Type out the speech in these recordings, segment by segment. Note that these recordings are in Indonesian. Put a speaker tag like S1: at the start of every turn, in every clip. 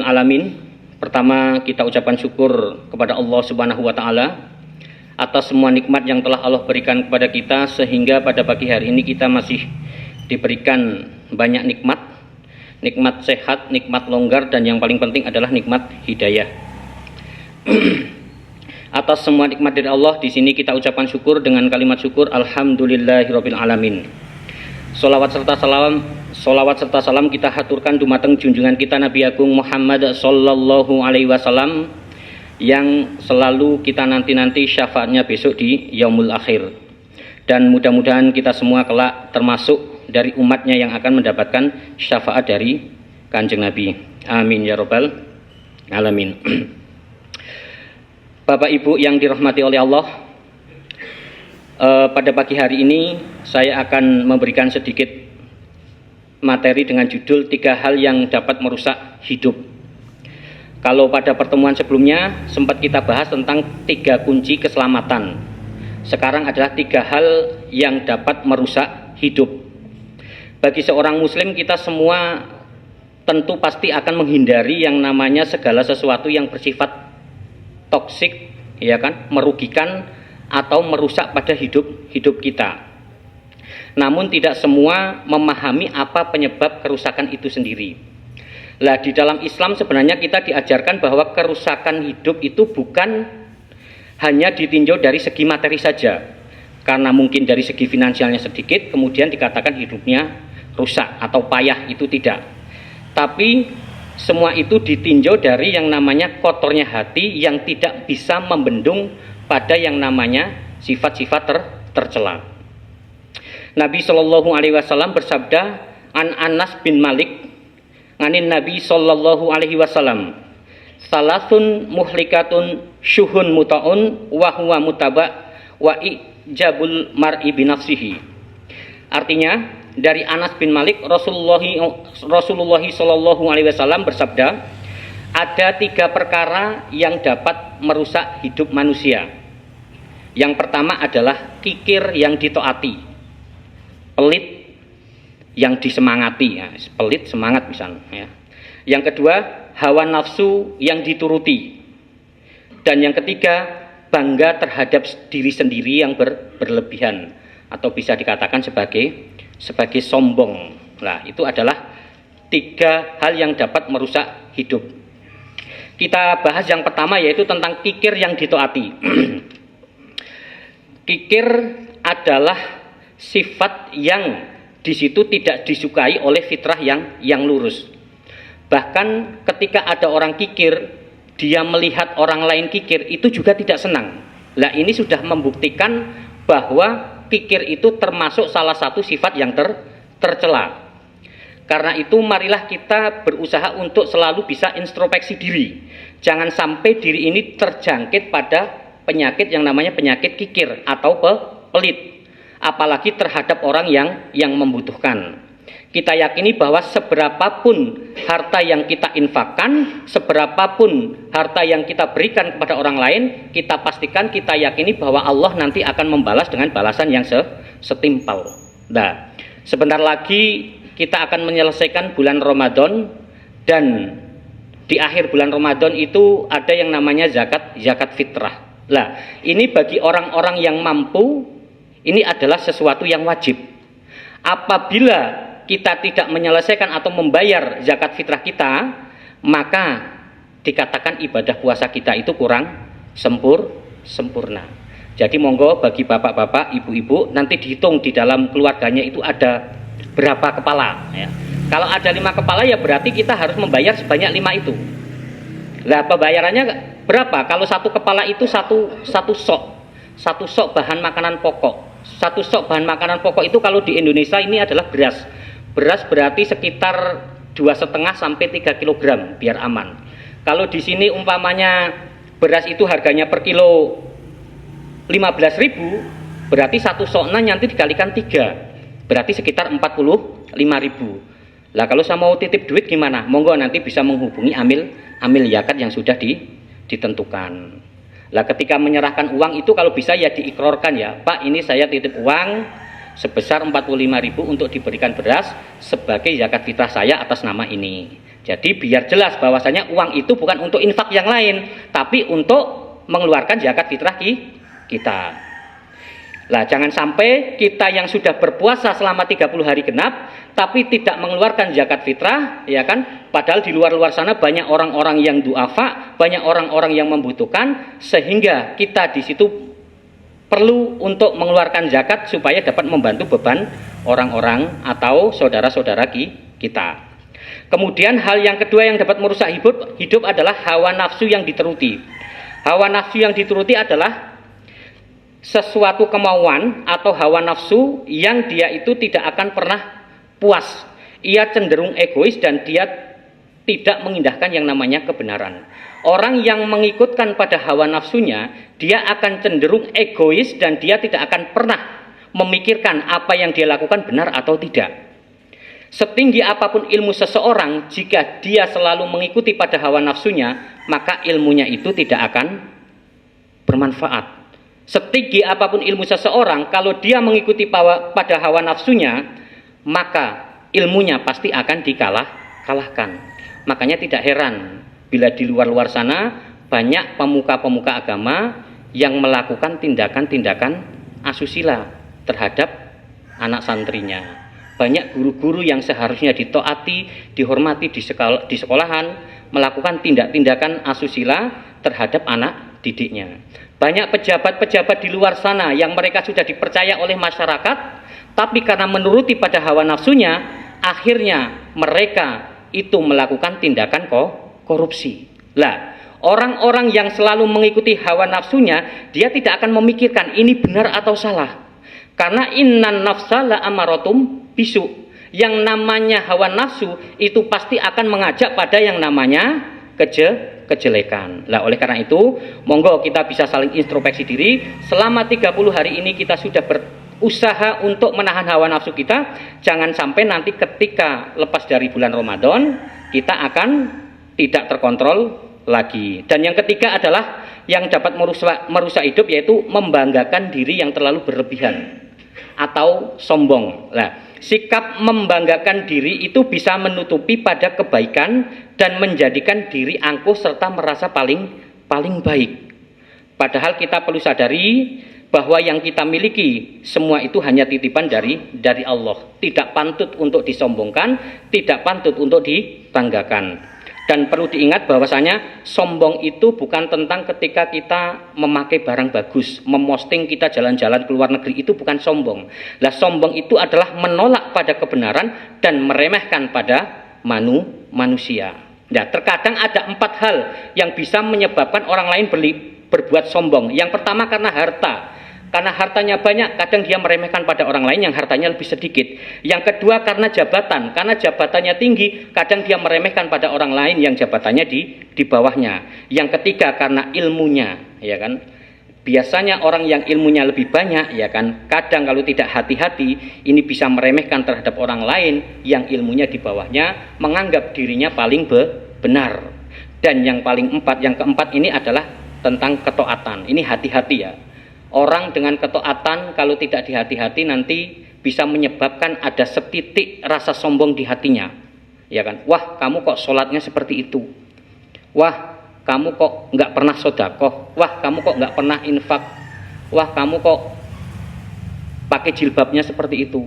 S1: alamin. Pertama, kita ucapkan syukur kepada Allah Subhanahu wa taala atas semua nikmat yang telah Allah berikan kepada kita, sehingga pada pagi hari ini kita masih diberikan banyak nikmat. Nikmat sehat, nikmat longgar, dan yang paling penting adalah nikmat hidayah. Atas semua nikmat dari Allah, di sini kita ucapkan syukur dengan kalimat syukur alhamdulillahirabbil alamin. Sholawat serta salam kita haturkan dumateng junjungan kita Nabi Agung Muhammad sallallahu alaihi wasallam yang selalu kita nanti-nanti syafaatnya besok di yaumul akhir. Dan mudah-mudahan kita semua kelak termasuk dari umatnya yang akan mendapatkan syafaat dari Kanjeng Nabi. Amin ya rabbal alamin. Bapak Ibu yang dirahmati oleh Allah, pada pagi hari ini saya akan memberikan sedikit materi dengan judul 3 hal yang dapat merusak hidup. Kalau pada pertemuan sebelumnya sempat kita bahas tentang 3 kunci keselamatan. Sekarang adalah 3 hal yang dapat merusak hidup. Bagi seorang muslim, kita semua tentu pasti akan menghindari yang namanya segala sesuatu yang bersifat toksik, ya kan, merugikan atau merusak pada hidup kita. Namun tidak semua memahami apa penyebab kerusakan itu sendiri. Lah, di dalam Islam sebenarnya kita diajarkan bahwa kerusakan hidup itu bukan hanya ditinjau dari segi materi saja. Karena mungkin dari segi finansialnya sedikit, kemudian dikatakan hidupnya rusak atau payah, itu tidak. Tapi semua itu ditinjau dari yang namanya kotornya hati yang tidak bisa membendung pada yang namanya sifat-sifat tercela. Nabi Shallallahu Alaihi Wasallam bersabda, an Anas bin Malik, nganin Nabi Shallallahu Alaihi Wasallam, salasun muhlikatun syuhun mutaun wa huwa mutaba wa ijabul mar'i binafsihi. Artinya, dari Anas bin Malik, Rasulullah Shallallahu Alaihi Wasallam bersabda, ada 3 perkara yang dapat merusak hidup manusia. Yang pertama adalah kikir yang ditaati, pelit yang disemangati, ya, pelit semangat misalnya. Ya. Yang kedua, hawa nafsu yang dituruti, dan yang ketiga, bangga terhadap diri sendiri yang berlebihan, atau bisa dikatakan sebagai sombong. Nah, itu adalah 3 hal yang dapat merusak hidup. Kita bahas yang pertama, yaitu tentang kikir yang ditaati. Kikir adalah sifat yang di situ tidak disukai oleh fitrah yang lurus. Bahkan ketika ada orang kikir, dia melihat orang lain kikir, itu juga tidak senang. Nah, ini sudah membuktikan bahwa kikir itu termasuk salah satu sifat yang tercela. Karena itu marilah kita berusaha untuk selalu bisa introspeksi diri. Jangan sampai diri ini terjangkit pada penyakit yang namanya penyakit kikir atau pelit, apalagi terhadap orang yang membutuhkan. Kita yakini bahwa seberapapun harta yang kita infakkan, seberapapun harta yang kita berikan kepada orang lain, kita pastikan, kita yakini bahwa Allah nanti akan membalas dengan balasan yang setimpal. Nah, sebentar lagi kita akan menyelesaikan bulan Ramadan, dan di akhir bulan Ramadan itu ada yang namanya zakat fitrah. Nah, ini bagi orang-orang yang mampu, ini adalah sesuatu yang wajib. Apabila kita tidak menyelesaikan atau membayar zakat fitrah kita, maka dikatakan ibadah puasa kita itu kurang sempurna. Jadi monggo bagi bapak-bapak, ibu-ibu, nanti dihitung di dalam keluarganya itu ada berapa kepala. Ya. Kalau ada 5 kepala, ya berarti kita harus membayar sebanyak 5 itu. Nah, pembayarannya berapa? Kalau 1 kepala itu satu sok bahan makanan pokok. 1 sok bahan makanan pokok itu kalau di Indonesia ini adalah beras. Beras berarti sekitar 2,5 sampai 3 kg biar aman. Kalau di sini umpamanya beras itu harganya per kilo 15.000, berarti 1 soknya nanti dikalikan 3, berarti sekitar 45.000. Lah kalau saya mau titip duit gimana? Monggo nanti bisa menghubungi amil zakat yang sudah ditentukan. Lah ketika menyerahkan uang itu kalau bisa ya diikrorkan, ya Pak, ini saya titip uang sebesar 45.000 untuk diberikan beras sebagai zakat fitrah saya atas nama ini. Jadi biar jelas bahwasanya uang itu bukan untuk infak yang lain, tapi untuk mengeluarkan zakat fitrah kita. Lah jangan sampai kita yang sudah berpuasa selama 30 hari genap tapi tidak mengeluarkan zakat fitrah, ya kan? Padahal di luar sana banyak orang-orang yang duafa, banyak orang-orang yang membutuhkan, sehingga kita di situ perlu untuk mengeluarkan zakat supaya dapat membantu beban orang-orang atau saudara-saudara kita. Kemudian hal yang kedua yang dapat merusak hidup adalah hawa nafsu yang dituruti. Hawa nafsu yang dituruti adalah sesuatu kemauan atau hawa nafsu yang dia itu tidak akan pernah puas. Ia cenderung egois dan dia tidak mengindahkan yang namanya kebenaran. Orang yang mengikutkan pada hawa nafsunya, dia akan cenderung egois dan dia tidak akan pernah memikirkan apa yang dia lakukan benar atau tidak. Setinggi apapun ilmu seseorang, jika dia selalu mengikuti pada hawa nafsunya, maka ilmunya itu tidak akan bermanfaat. Setinggi apapun ilmu seseorang, kalau dia mengikuti pada hawa nafsunya, maka ilmunya pasti akan dikalahkan. Makanya tidak heran bila di luar sana banyak pemuka-pemuka agama yang melakukan tindakan-tindakan asusila terhadap anak santrinya. Banyak guru-guru yang seharusnya ditaati, dihormati di sekolahan, melakukan tindak-tindakan asusila terhadap anak didiknya. Banyak pejabat-pejabat di luar sana yang mereka sudah dipercaya oleh masyarakat, tapi karena menuruti pada hawa nafsunya, akhirnya mereka itu melakukan tindakan korupsi. Lah, orang-orang yang selalu mengikuti hawa nafsunya, dia tidak akan memikirkan ini benar atau salah. Karena innan nafsa la amaratum bisu. Yang namanya hawa nafsu itu pasti akan mengajak pada yang namanya kejelekan. Lah oleh karena itu, monggo kita bisa saling introspeksi diri. Selama 30 hari ini kita sudah berusaha untuk menahan hawa nafsu kita. Jangan sampai nanti ketika lepas dari bulan Ramadan, kita akan tidak terkontrol lagi. Dan yang ketiga adalah yang dapat merusak hidup, yaitu membanggakan diri yang terlalu berlebihan atau sombong. Nah, sikap membanggakan diri itu bisa menutupi pada kebaikan dan menjadikan diri angkuh serta merasa paling baik. Padahal kita perlu sadari bahwa yang kita miliki semua itu hanya titipan dari Allah. Tidak pantut untuk disombongkan, tidak pantut untuk dibanggakan. Dan perlu diingat bahwasanya sombong itu bukan tentang ketika kita memakai barang bagus, memosting kita jalan-jalan ke luar negeri, itu bukan sombong. Lah sombong itu adalah menolak pada kebenaran dan meremehkan pada manusia. Nah, terkadang ada 4 hal yang bisa menyebabkan orang lain berbuat sombong. Yang pertama karena harta. Karena hartanya banyak, kadang dia meremehkan pada orang lain yang hartanya lebih sedikit. Yang kedua karena jabatan. Karena jabatannya tinggi, kadang dia meremehkan pada orang lain yang jabatannya di bawahnya. Yang ketiga karena ilmunya, ya kan? Biasanya orang yang ilmunya lebih banyak, ya kan, kadang kalau tidak hati-hati, ini bisa meremehkan terhadap orang lain yang ilmunya di bawahnya, menganggap dirinya paling benar. Dan yang keempat ini adalah tentang ketaatan. Ini hati-hati ya. Orang dengan ketaatan kalau tidak dihati-hati nanti bisa menyebabkan ada setitik rasa sombong di hatinya, ya kan? Wah, kamu kok sholatnya seperti itu? Wah, kamu kok nggak pernah sedekah? Wah, kamu kok nggak pernah infak? Wah, kamu kok pakai jilbabnya seperti itu?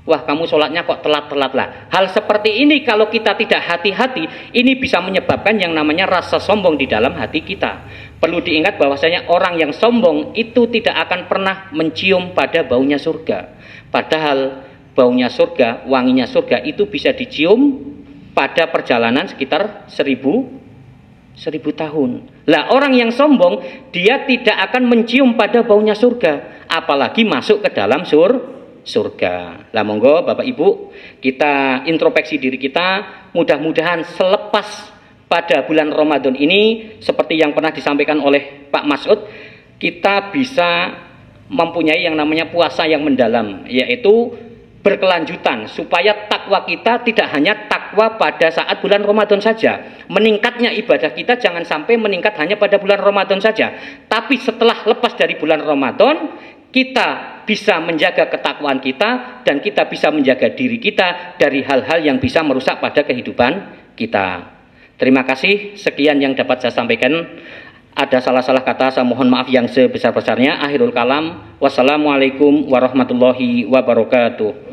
S1: Wah, kamu sholatnya kok telat-telat lah. Hal seperti ini kalau kita tidak hati-hati, ini bisa menyebabkan yang namanya rasa sombong di dalam hati kita. Perlu diingat bahwasanya orang yang sombong itu tidak akan pernah mencium pada baunya surga. Padahal baunya surga, wanginya surga itu bisa dicium pada perjalanan sekitar 1000 tahun. Lah orang yang sombong, dia tidak akan mencium pada baunya surga, apalagi masuk ke dalam surga. Lah monggo Bapak Ibu, kita introspeksi diri kita, mudah-mudahan selepas pada bulan Ramadan ini, seperti yang pernah disampaikan oleh Pak Mas'ud, kita bisa mempunyai yang namanya puasa yang mendalam, yaitu berkelanjutan, supaya takwa kita tidak hanya takwa pada saat bulan Ramadan saja. Meningkatnya ibadah kita jangan sampai meningkat hanya pada bulan Ramadan saja, tapi setelah lepas dari bulan Ramadan, kita bisa menjaga ketakwaan kita dan kita bisa menjaga diri kita dari hal-hal yang bisa merusak pada kehidupan kita. Terima kasih, sekian yang dapat saya sampaikan. Ada salah-salah kata, saya mohon maaf yang sebesar-besarnya. Akhirul kalam, wassalamualaikum warahmatullahi wabarakatuh.